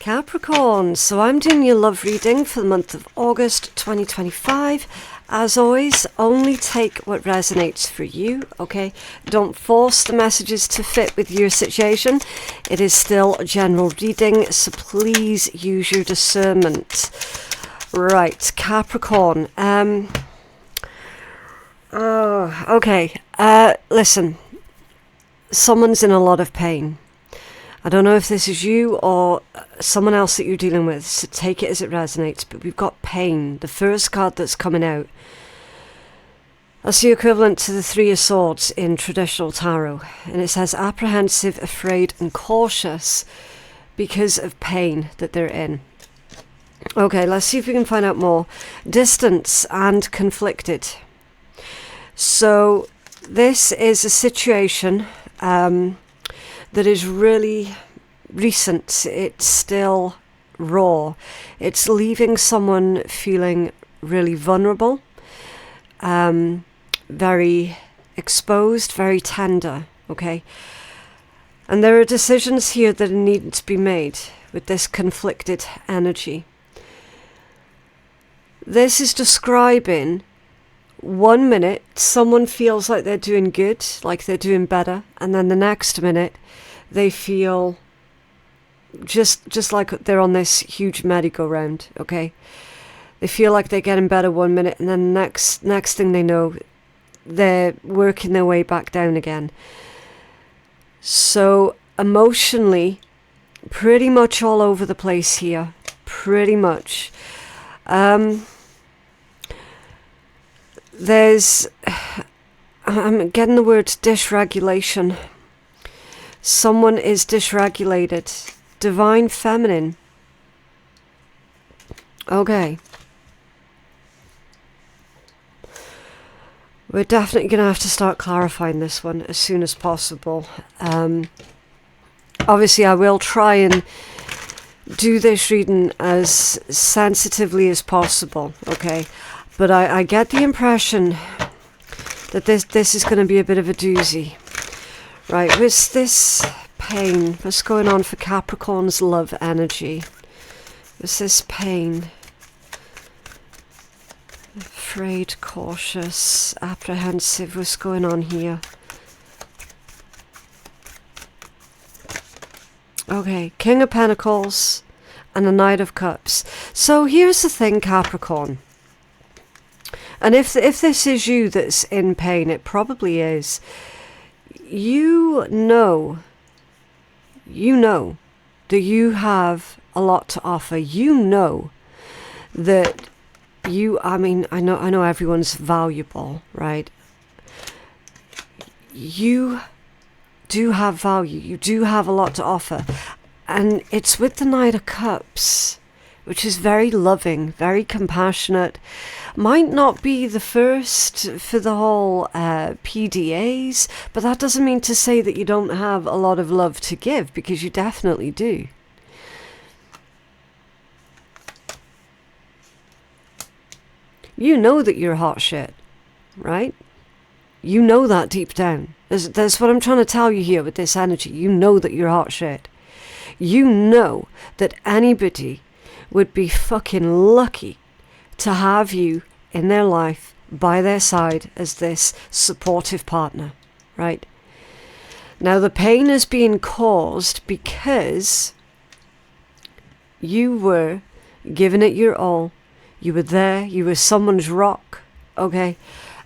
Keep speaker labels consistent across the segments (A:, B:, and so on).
A: Capricorn, so I'm doing your love reading for the month of August 2025. As always, only take what resonates for you, okay? Don't force the messages to fit with your situation. It is still a general reading, so please use your discernment. Right, Capricorn. Listen, someone's in a lot of pain. I don't know if this is you or someone else that you're dealing with, so take it as it resonates. But we've got pain. The first card that's coming out, that's the equivalent to the Three of Swords in traditional tarot. And it says apprehensive, afraid and cautious because of pain that they're in. Okay, let's see if we can find out more. Distance and conflicted. So this is a situation that is really recent. It's still raw. It's leaving someone feeling really vulnerable, very exposed, very tender, okay? And there are decisions here that are needing to be made with this conflicted energy. This is describing 1 minute someone feels like they're doing good, like they're doing better, and then the next minute they feel just like they're on this huge merry-go-round, okay? They feel like they're getting better 1 minute, and then next thing they know, they're working their way back down again. So emotionally, pretty much all over the place here, pretty much. I'm getting the word dysregulation. Someone is dysregulated. Divine feminine. Okay. We're definitely going to have to start clarifying this one as soon as possible. Obviously, I will try and do this reading as sensitively as possible, okay? But I get the impression that this is going to be a bit of a doozy. Right, what's this pain? What's going on for Capricorn's love energy? What's this pain? Afraid, cautious, apprehensive. What's going on here? Okay, King of Pentacles and the Knight of Cups. So here's the thing, Capricorn. And if this is you that's in pain, it probably is. You know that you have a lot to offer. You know that I know everyone's valuable, right? You do have value. You do have a lot to offer. And it's with the Knight of Cups, which is very loving, very compassionate. Might not be the first for the whole PDAs, but that doesn't mean to say that you don't have a lot of love to give, because you definitely do. You know that you're hot shit, right? You know that deep down. That's what I'm trying to tell you here with this energy. You know that you're hot shit. You know that anybody would be fucking lucky to have you in their life by their side as this supportive partner, right? Now the pain is being caused because you were giving it your all. You were there, you were someone's rock, okay?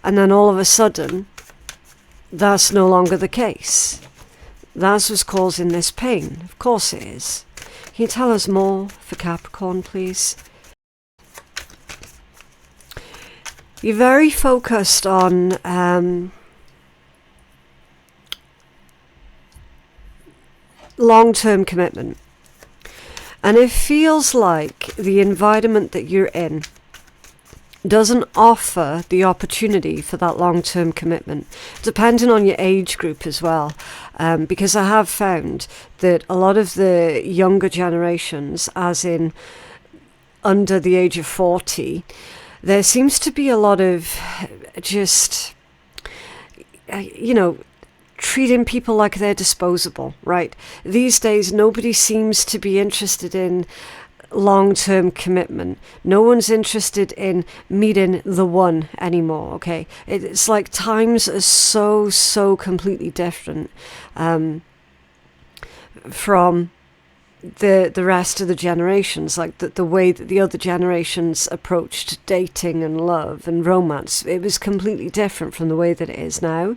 A: And then all of a sudden, that's no longer the case. That's what's causing this pain. Of course it is. Can you tell us more for Capricorn, please? You're very focused on long-term commitment. And it feels like the environment that you're in doesn't offer the opportunity for that long-term commitment, depending on your age group as well. Because I have found that a lot of the younger generations, as in under the age of 40, there seems to be a lot of just, treating people like they're disposable, right? These days, nobody seems to be interested in long-term commitment. No one's interested in meeting the one anymore, okay? It's like times are so completely different from the rest of the generations, like the way that the other generations approached dating and love and romance. It was completely different from the way that it is now.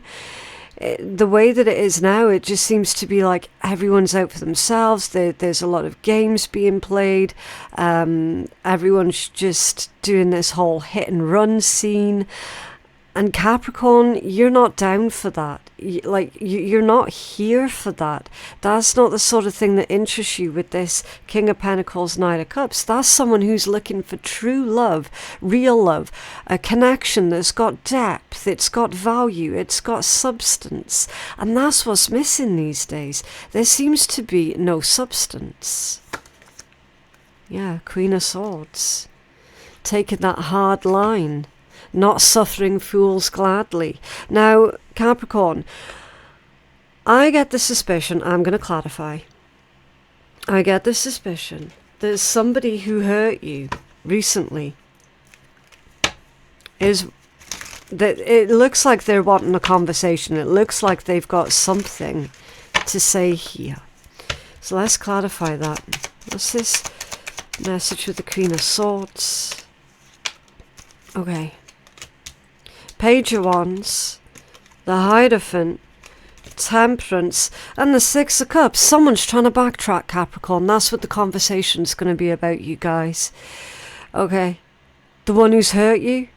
A: The way that it is now, it just seems to be like everyone's out for themselves. There's a lot of games being played. Everyone's just doing this whole hit and run scene. And Capricorn, you're not down for that. You're not here for that. That's not the sort of thing that interests you with this King of Pentacles, Knight of Cups. That's someone who's looking for true love, real love, a connection that's got depth, it's got value, it's got substance. And that's what's missing these days. There seems to be no substance. Yeah, Queen of Swords. Taking that hard line. Not suffering fools gladly. Now, Capricorn, I get the suspicion, I'm going to clarify. I get the suspicion that somebody who hurt you recently is that it looks like they're wanting a conversation. It looks like they've got something to say here. So let's clarify that. What's this message with the Queen of Swords? Okay. Page of Wands, the Hierophant, Temperance, and the Six of Cups. Someone's trying to backtrack, Capricorn. That's what the conversation's going to be about, you guys. Okay. The one who's hurt you,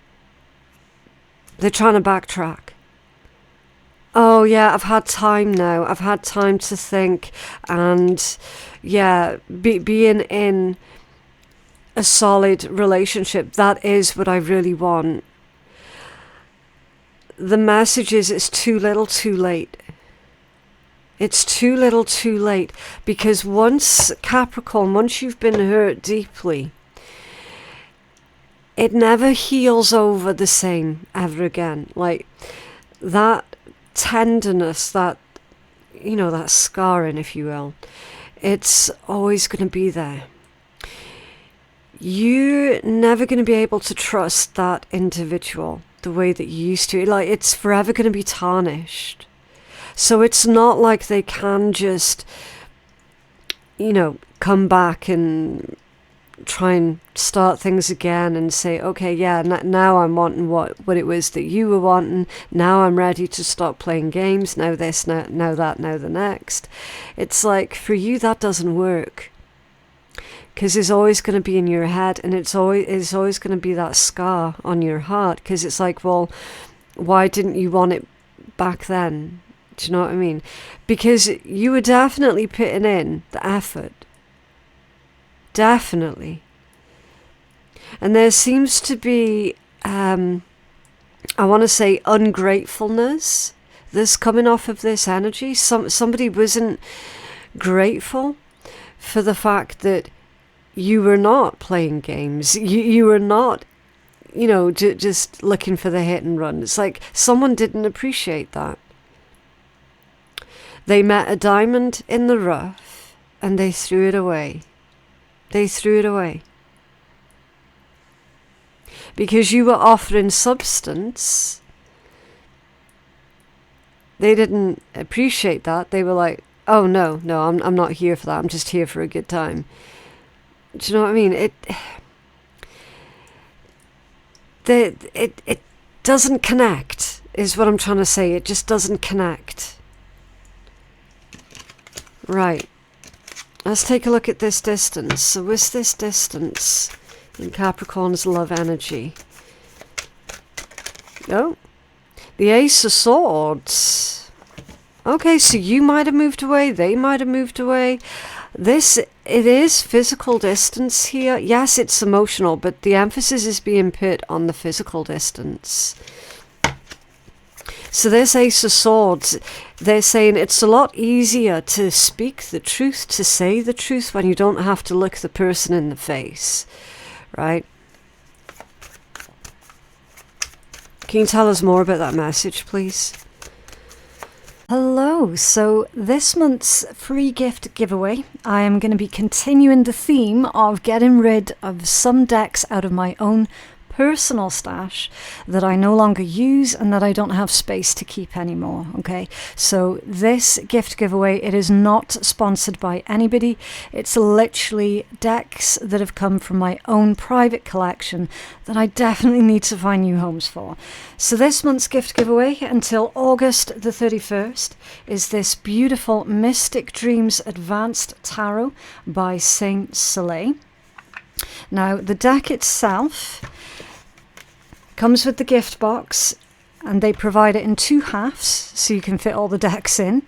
A: they're trying to backtrack. Oh, yeah, I've had time now. I've had time to think. And, yeah, being in a solid relationship, that is what I really want. The message is it's too little too late. It's too little too late, because once, Capricorn, once you've been hurt deeply, it never heals over the same ever again. Like that tenderness, that, you know, that scarring, if you will, it's always going to be there. You're never going to be able to trust that individual the way that you used to. Like, it's forever going to be tarnished. So it's not like they can just, you know, come back and try and start things again and say, okay, yeah, now I'm wanting what it was that you were wanting. Now I'm ready to stop playing games. Now this, now that, now the next. It's like, for you, that doesn't work. Because it's always going to be in your head, and it's always going to be that scar on your heart. Because it's like, well, why didn't you want it back then? Do you know what I mean? Because you were definitely putting in the effort. Definitely. And there seems to be, I want to say, ungratefulness that's coming off of this energy. Somebody wasn't grateful for the fact that you were not playing games. You were not, you know, just looking for the hit and run. It's like someone didn't appreciate that. They met a diamond in the rough and they threw it away. They threw it away. Because you were offering substance. They didn't appreciate that. They were like, oh, no, I'm not here for that. I'm just here for a good time. Do you know what I mean? It doesn't connect, is what I'm trying to say. It just doesn't connect. Right. Let's take a look at this distance. So what's this distance in Capricorn's love energy? Oh, the Ace of Swords. Okay, so you might have moved away. They might have moved away. It is physical distance here. Yes, it's emotional, but the emphasis is being put on the physical distance. So this Ace of Swords, they're saying it's a lot easier to speak the truth, to say the truth, when you don't have to look the person in the face, right? Can you tell us more about that message, please?
B: Hello, so this month's free gift giveaway, I am going to be continuing the theme of getting rid of some decks out of my own personal stash that I no longer use and that I don't have space to keep anymore. Okay, so this gift giveaway, it is not sponsored by anybody. It's literally decks that have come from my own private collection that I definitely need to find new homes for. So this month's gift giveaway until August the 31st is this beautiful Mystic Dreams Advanced Tarot by Saint Soleil. Now the deck itself comes with the gift box, and they provide it in 2 halves so you can fit all the decks in.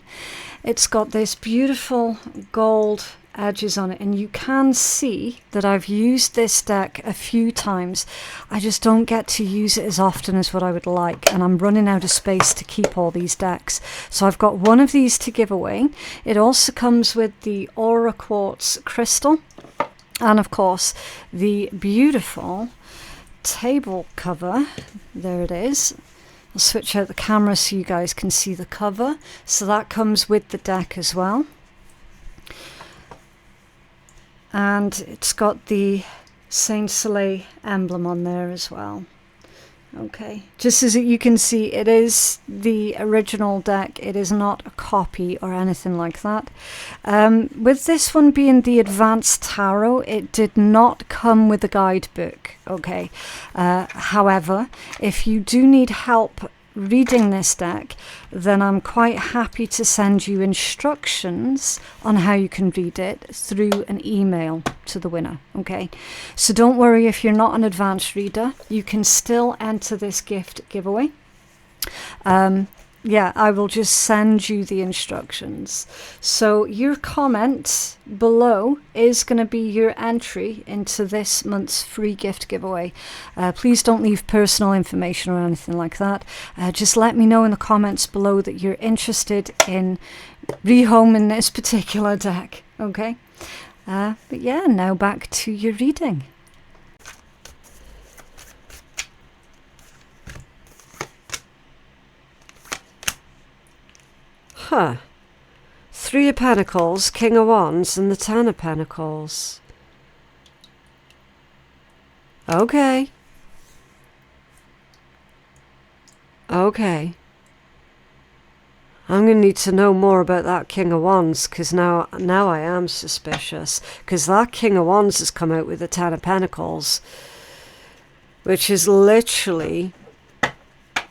B: It's got this beautiful gold edges on it, and you can see that I've used this deck a few times. I just don't get to use it as often as what I would like, and I'm running out of space to keep all these decks. So I've got one of these to give away. It also comes with the Aura Quartz crystal, and of course the beautiful table cover. There it is. I'll switch out the camera so you guys can see the cover. So that comes with the deck as well, and it's got the Saint Soleil emblem on there as well. Okay, just as you can see, it is the original deck. It is not a copy or anything like that. With this one being the Advanced Tarot, it did not come with a guidebook. Okay, however, if you do need help reading this deck, then I'm quite happy to send you instructions on how you can read it through an email to the winner. Okay, so don't worry if you're not an advanced reader, you can still enter this gift giveaway. Yeah, I will just send you the instructions. So your comment below is going to be your entry into this month's free gift giveaway. Please don't leave personal information or anything like that. Just let me know in the comments below that you're interested in rehoming this particular deck. Okay? But yeah, now back to your reading.
A: Huh. 3 of Pentacles, King of Wands, and the 10 of Pentacles. Okay. Okay. I'm going to need to know more about that King of Wands, because now I am suspicious. Because that King of Wands has come out with the 10 of Pentacles, which is literally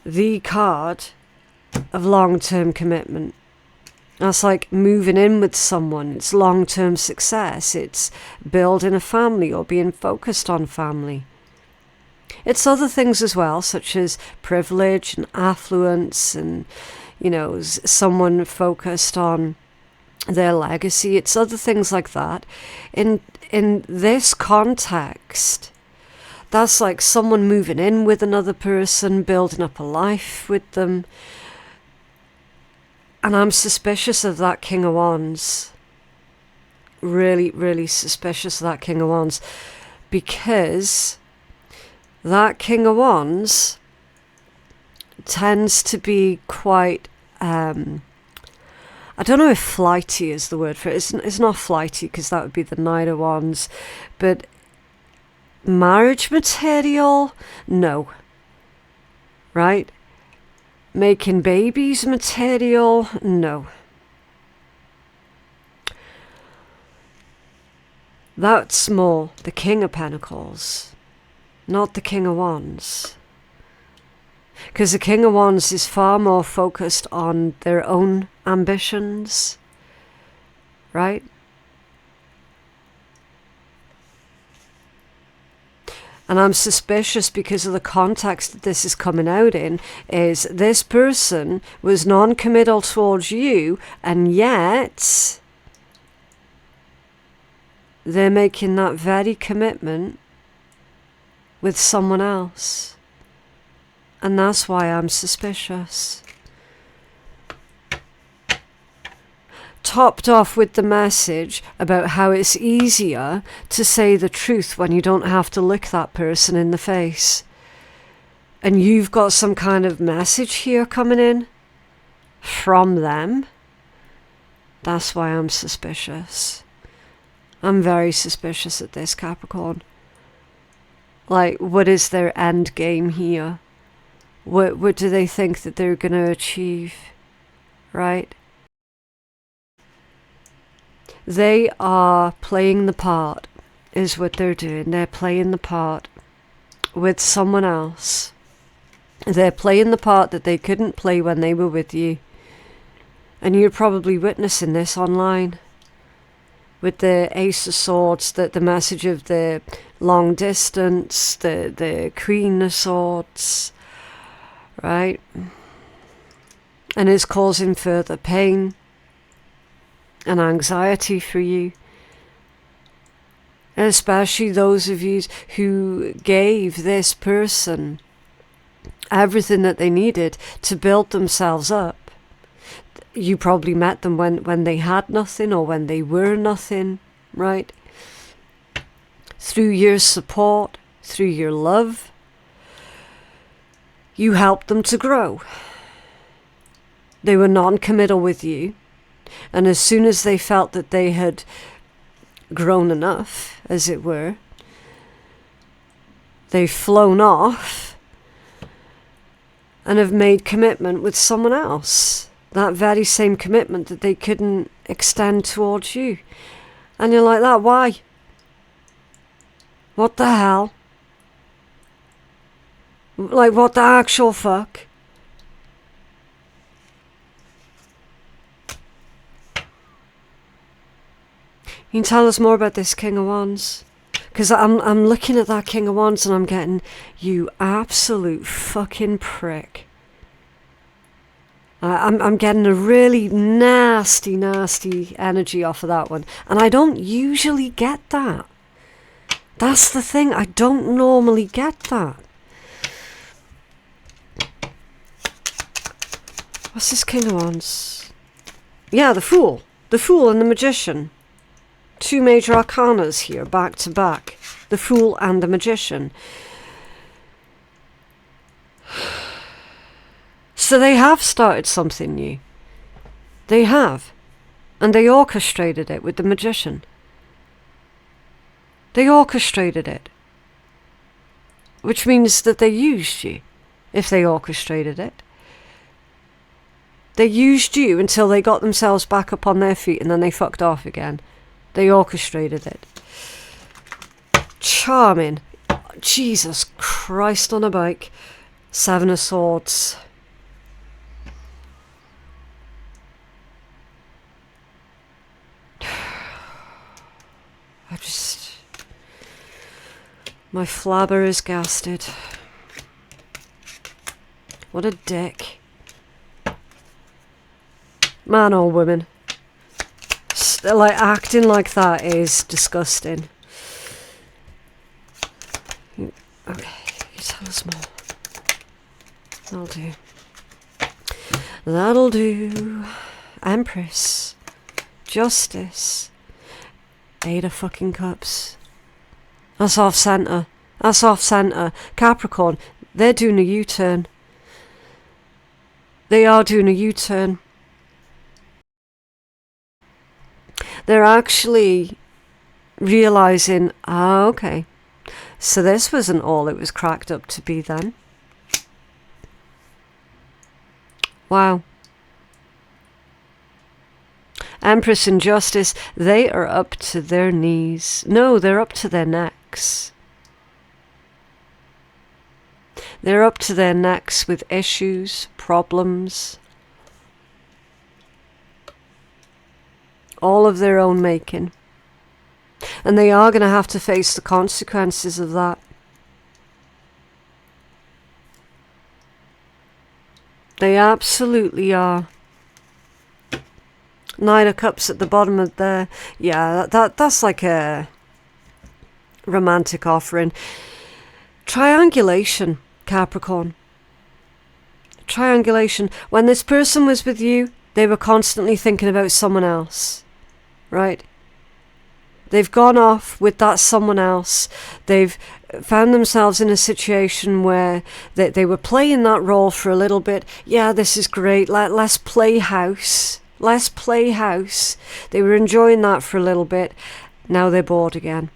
A: the card of long-term commitment. That's like moving in with someone. It's long-term success. It's building a family or being focused on family. It's other things as well, such as privilege and affluence and, you know, someone focused on their legacy. It's other things like that. In this context, that's like someone moving in with another person, building up a life with them. And I'm suspicious of that King of Wands. Really, really suspicious of that King of Wands. Because that King of Wands tends to be quite, I don't know if flighty is the word for it. It's not flighty, because that would be the Knight of Wands. But marriage material? No. Right? Making babies material? No. That's more the King of Pentacles, not the King of Wands. Because the King of Wands is far more focused on their own ambitions, right? And I'm suspicious because of the context that this is coming out in, is this person was non-committal towards you, and yet they're making that very commitment with someone else. And that's why I'm suspicious. Topped off with the message about how it's easier to say the truth when you don't have to look that person in the face. And you've got some kind of message here coming in. from them. That's why I'm suspicious. I'm very suspicious at this, Capricorn. Like, what is their end game here? What do they think that they're going to achieve? Right? They are playing the part, is what they're doing. They're playing the part with someone else. They're playing the part that they couldn't play when they were with you. And you're probably witnessing this online. With the Ace of Swords, the message of the long distance, the Queen of Swords, right? And it's causing further pain and anxiety for you. And especially those of you who gave this person everything that they needed to build themselves up. You probably met them when they had nothing or when they were nothing, right? Through your support, through your love, you helped them to grow. They were non-committal with you. And as soon as they felt that they had grown enough, as it were, they've flown off and have made commitment with someone else. That very same commitment that they couldn't extend towards you. And you're like that, why? What the hell? Like, what the actual fuck? You can tell us more about this King of Wands. Because I'm looking at that King of Wands and I'm getting, you absolute fucking prick. I'm getting a really nasty energy off of that one. And I don't usually get that. That's the thing. I don't normally get that. What's this King of Wands? Yeah, the Fool. The Fool and the Magician. Two major arcanas here, back to back. The Fool and the Magician. So they have started something new. They have. And they orchestrated it with the Magician. They orchestrated it. Which means that they used you, if they orchestrated it. They used you until they got themselves back up on their feet and then they fucked off again. They orchestrated it. Charming. Jesus Christ on a bike. Seven of Swords. My flabber is gasted. What a dick. Man or woman. Like, acting like that is disgusting. Okay, you tell us more. That'll do. That'll do. Empress. Justice. Eight of fucking Cups. That's off centre. That's off centre. Capricorn, they're doing a U-turn. They are doing a U-turn. They're actually realising, okay, so this wasn't all it was cracked up to be then. Wow. Empress and Justice, they are up to their knees. No, they're up to their necks. They're up to their necks with issues, problems. All of their own making. And they are going to have to face the consequences of that. They absolutely are. Nine of Cups at the bottom of there. Yeah, that's like a romantic offering. Triangulation, Capricorn. Triangulation. When this person was with you, they were constantly thinking about someone else. Right? They've gone off with that someone else. They've found themselves in a situation where they were playing that role for a little bit. Yeah, this is great. Let's play house. Let's play house. They were enjoying that for a little bit. Now they're bored again.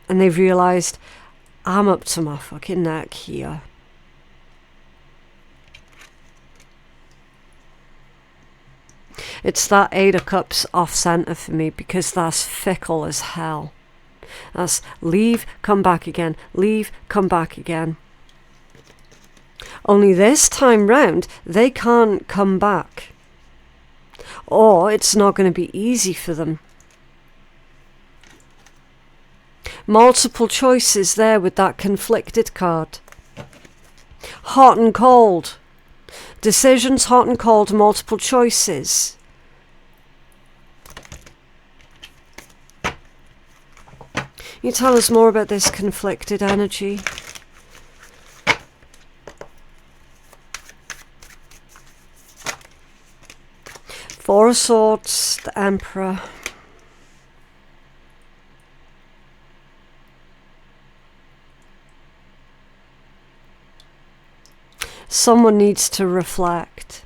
A: And they've realised, I'm up to my fucking neck here. It's that 8 of Cups off centre for me, because that's fickle as hell. That's leave, come back again, leave, come back again. Only this time round, they can't come back. Or it's not going to be easy for them. Multiple choices there with that conflicted card. Hot and cold. Decisions, hot and cold, multiple choices. Can you tell us more about this conflicted energy? Four of Swords, the Emperor. Someone needs to reflect.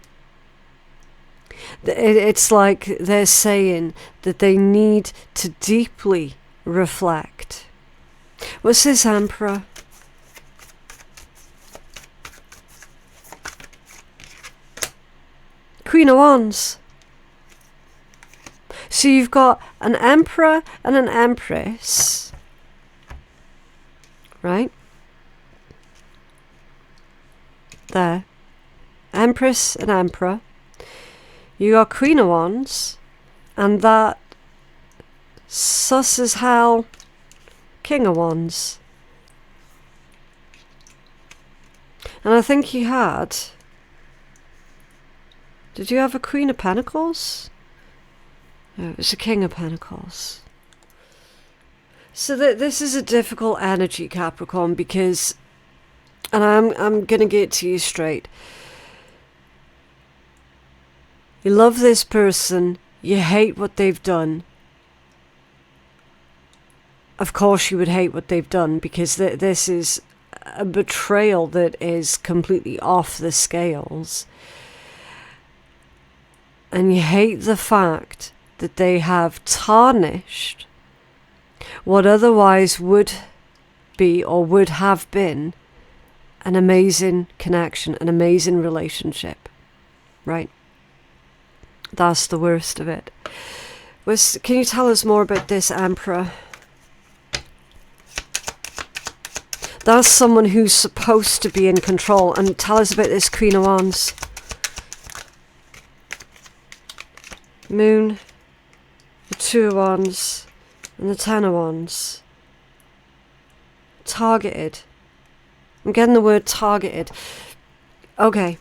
A: It's like they're saying that they need to deeply reflect. What's this Emperor? Queen of Wands. So you've got an Emperor and an Empress, right? There. Empress and Emperor. You got Queen of Wands and that sus as hell King of Wands. And I think you had... Did you have a Queen of Pentacles? No, it was a King of Pentacles. So this is a difficult energy, Capricorn, because... And I'm going to get it to you straight. You love this person. You hate what they've done. Of course you would hate what they've done, because this is a betrayal that is completely off the scales. And you hate the fact that they have tarnished what otherwise would be or would have been an amazing connection, an amazing relationship, right? That's the worst of it. Can you tell us more about this Emperor? That's someone who's supposed to be in control. And tell us about this Queen of Wands. Moon, the Two of Wands, and the Ten of Wands. Targeted. I'm getting the word targeted. Okay.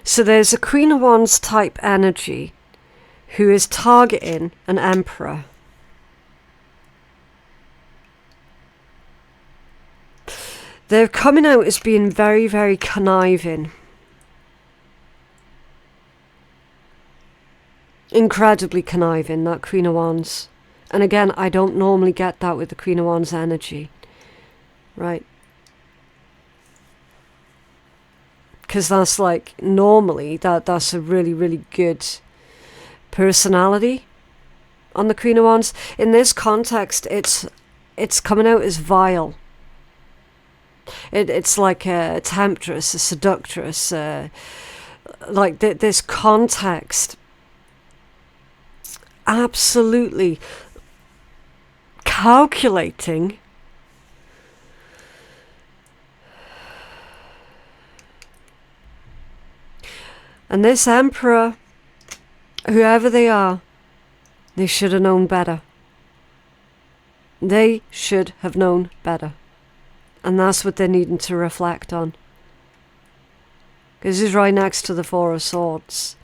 A: So there's a Queen of Wands type energy who is targeting an Emperor. They're coming out as being very, very conniving. Incredibly conniving, that Queen of Wands. And again, I don't normally get that with the Queen of Wands energy. Right? Because that's like, normally, that's a really, really good personality on the Queen of Wands. In this context, it's coming out as vile. It's like a temptress, a seductress, like this context. Absolutely calculating. And this Emperor, whoever they are, they should have known better. They should have known better. And that's what they're needing to reflect on. Because he's right next to the Four of Swords.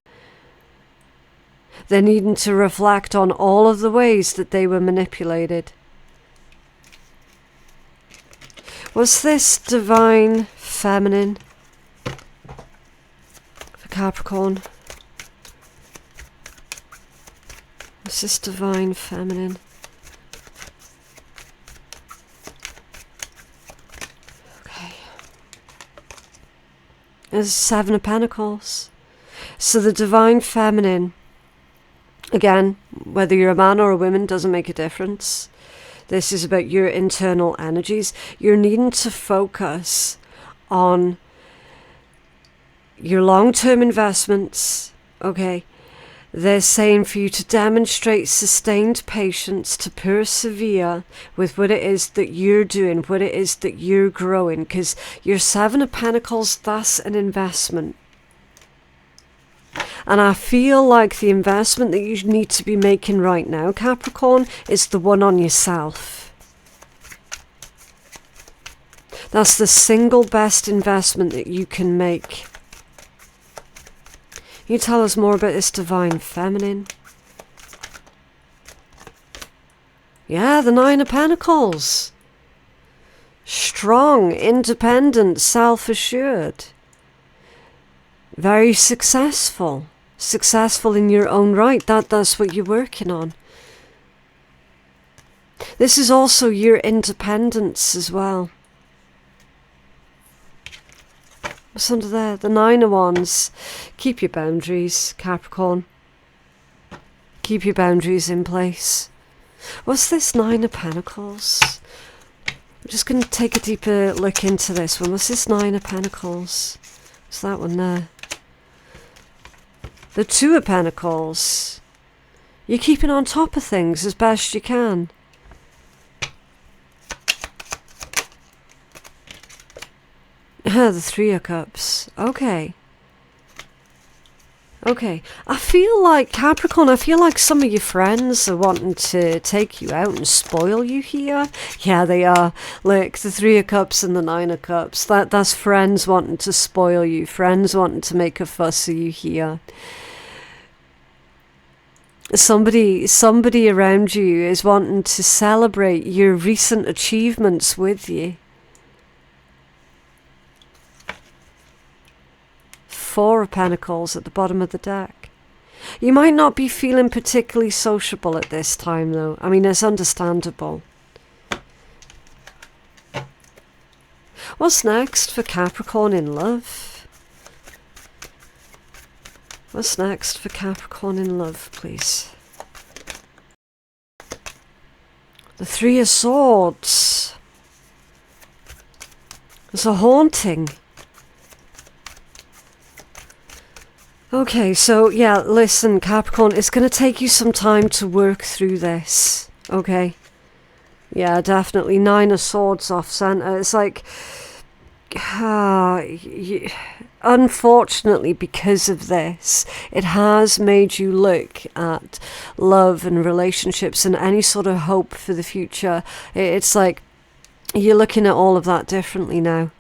A: They're needing to reflect on all of the ways that they were manipulated. What's this divine feminine for Capricorn? What's this divine feminine? is Seven of Pentacles. So the divine feminine, again, whether you're a man or a woman, doesn't make a difference. This is about your internal energies. You're needing to focus on your long-term investments, okay? They're saying for you to demonstrate sustained patience, to persevere with what it is that you're doing, what it is that you're growing, because your Seven of Pentacles, that's an investment. And I feel like the investment that you need to be making right now, Capricorn, is the one on yourself. That's the single best investment that you can make. Can you tell us more about this divine feminine? Yeah, the Nine of Pentacles. Strong, independent, self-assured. Very successful. Successful in your own right. That's what you're working on. This is also your independence as well. What's under there? The Nine of Wands. Keep your boundaries, Capricorn. Keep your boundaries in place. What's this Nine of Pentacles? I'm just going to take a deeper look into this one. What's this Nine of Pentacles? What's that one there? The Two of Pentacles. You're keeping on top of things as best you can. The Three of Cups. Okay. Okay. I feel like, Capricorn, I feel like some of your friends are wanting to take you out and spoil you here. Yeah, they are. Look, the Three of Cups and the Nine of Cups. That's friends wanting to spoil you. Friends wanting to make a fuss of you here. Somebody around you is wanting to celebrate your recent achievements with you. Four of Pentacles at the bottom of the deck. You might not be feeling particularly sociable at this time, though. I mean, it's understandable. What's next for Capricorn in love? What's next for Capricorn in love, please? The Three of Swords. There's a haunting. Okay, so yeah, listen, Capricorn, it's going to take you some time to work through this, okay? Yeah, definitely. Nine of Swords off center. It's like, unfortunately, because of this, it has made you look at love and relationships and any sort of hope for the future. It's like you're looking at all of that differently now.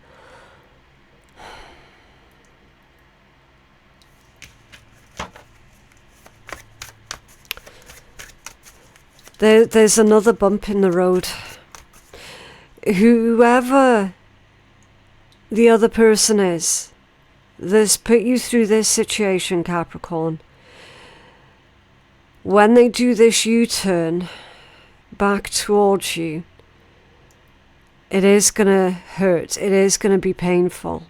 A: There's another bump in the road. Whoever the other person is that's put you through this situation, Capricorn, when they do this U-turn back towards you, it is going to hurt. It is going to be painful.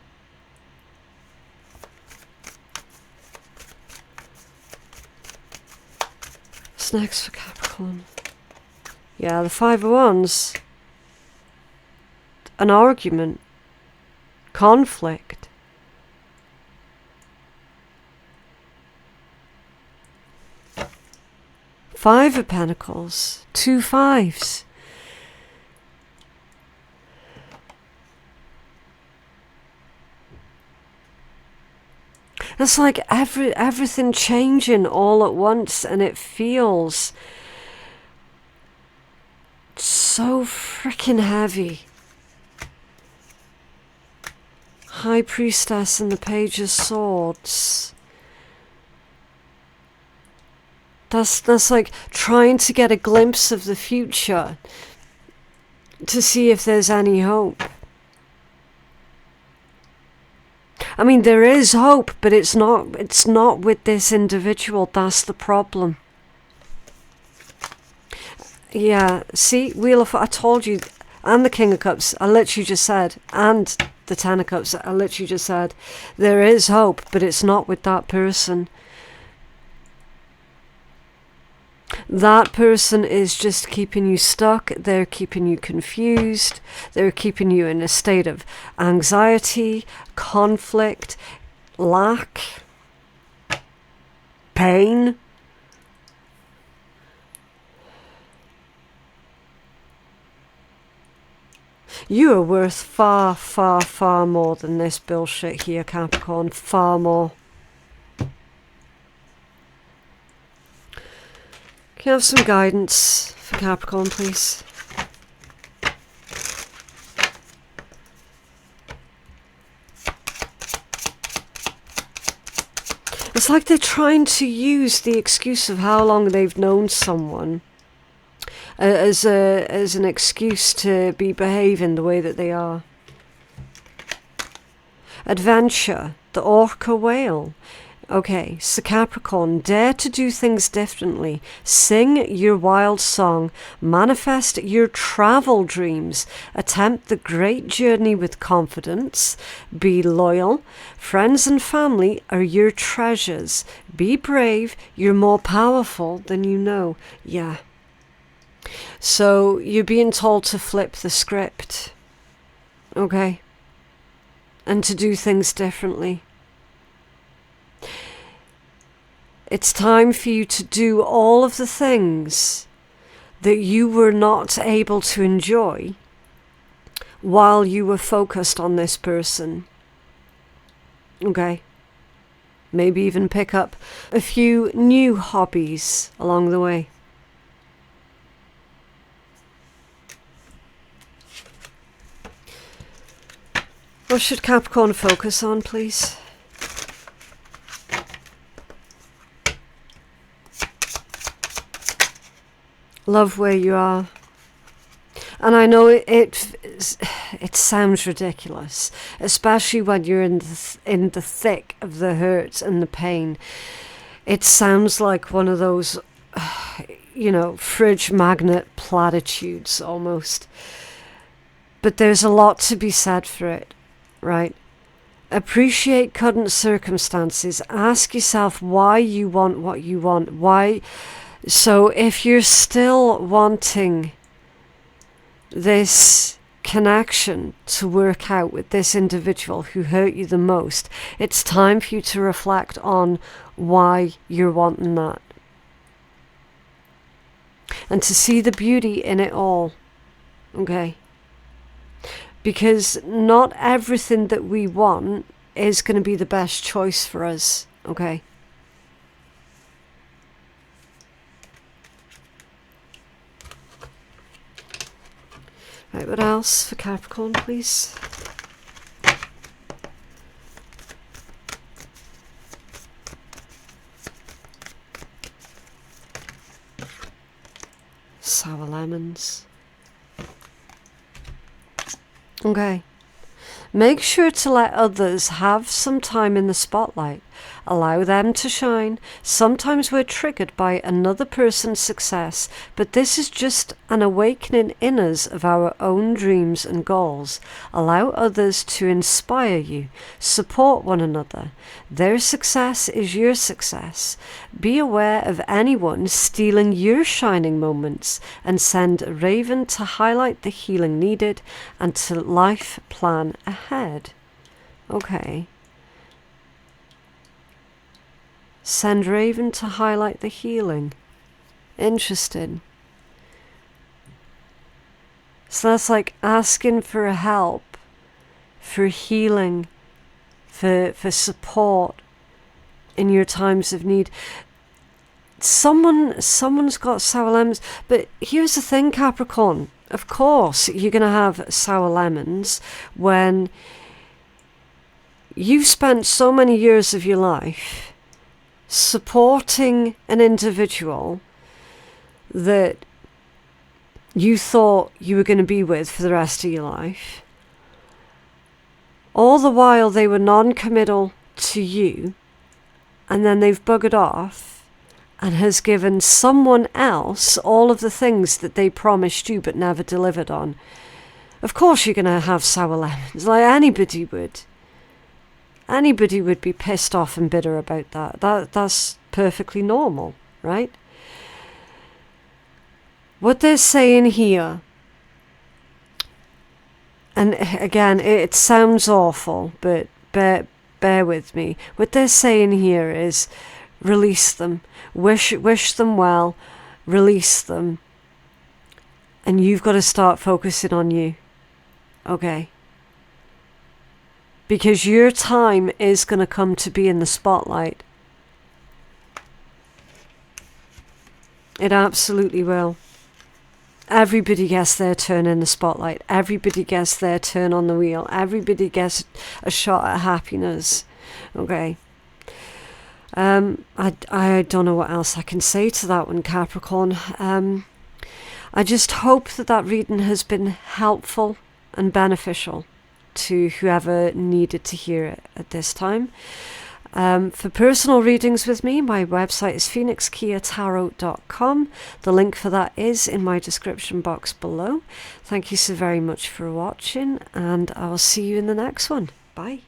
A: What's next for Capricorn? Yeah, the Five of Wands. An argument. Conflict. Five of Pentacles. Two fives. It's like everything changing all at once, and it feels so freaking heavy. High Priestess and the Page of Swords. That's like trying to get a glimpse of the future to see if there's any hope. I mean, there is hope, but it's not with this individual. That's the problem. Yeah, see, Wheel of... I told you, and the King of Cups. I literally just said, and the Ten of Cups. I literally just said, there is hope, but it's not with that person. That person is just keeping you stuck. They're keeping you confused. They're keeping you in a state of anxiety, conflict, lack, pain. You are worth far, far, far more than this bullshit here, Capricorn. Far more. Can you have some guidance for Capricorn, please? It's like they're trying to use the excuse of how long they've known someone as an excuse to be behaving the way that they are. Adventure, the orca whale. Okay, so Capricorn, dare to do things differently. Sing your wild song. Manifest your travel dreams. Attempt the great journey with confidence. Be loyal. Friends and family are your treasures. Be brave. You're more powerful than you know. Yeah. So you're being told to flip the script. Okay? And to do things differently. It's time for you to do all of the things that you were not able to enjoy while you were focused on this person. Okay? Maybe even pick up a few new hobbies along the way. What should Capricorn focus on, please? Love where you are. And I know it sounds ridiculous, especially when you're in the thick of the hurt and the pain. It sounds like one of those, fridge magnet platitudes almost. But there's a lot to be said for it, right? Appreciate current circumstances. Ask yourself why you want what you want. Why? So if you're still wanting this connection to work out with this individual who hurt you the most, it's time for you to reflect on why you're wanting that. And to see the beauty in it all. Okay? Because not everything that we want is going to be the best choice for us. Okay? Right, what else for Capricorn, please? Sour lemons. Okay. Make sure to let others have some time in the spotlight. Allow them to shine. Sometimes we're triggered by another person's success, but this is just an awakening in us of our own dreams and goals. Allow others to inspire you. Support one another. Their success is your success. Be aware of anyone stealing your shining moments, and send a raven to highlight the healing needed and to life plan ahead. Okay. Send raven to highlight the healing. Interesting. So that's like asking for help, for healing, for support in your times of need. Someone's got sour lemons, but here's the thing, Capricorn. Of course, you're going to have sour lemons when you've spent so many years of your life supporting an individual that you thought you were going to be with for the rest of your life. All the while they were non-committal to you, and then they've buggered off and has given someone else all of the things that they promised you but never delivered on. Of course you're going to have sour lemons, like anybody would. Anybody would be pissed off and bitter about that. That's perfectly normal, right? What they're saying here, and again, it sounds awful, but bear with me. What they're saying here is release them, wish them well, release them, and you've got to start focusing on you, okay? Because your time is going to come to be in the spotlight. It absolutely will. Everybody gets their turn in the spotlight. Everybody gets their turn on the wheel. Everybody gets a shot at happiness. Okay. I don't know what else I can say to that one, Capricorn. I just hope that reading has been helpful and beneficial to whoever needed to hear it at this time. For personal readings with me, my website is phoenixkeiatarot.com. The link for that is in my description box below. Thank you so very much for watching, and I'll see you in the next one. Bye.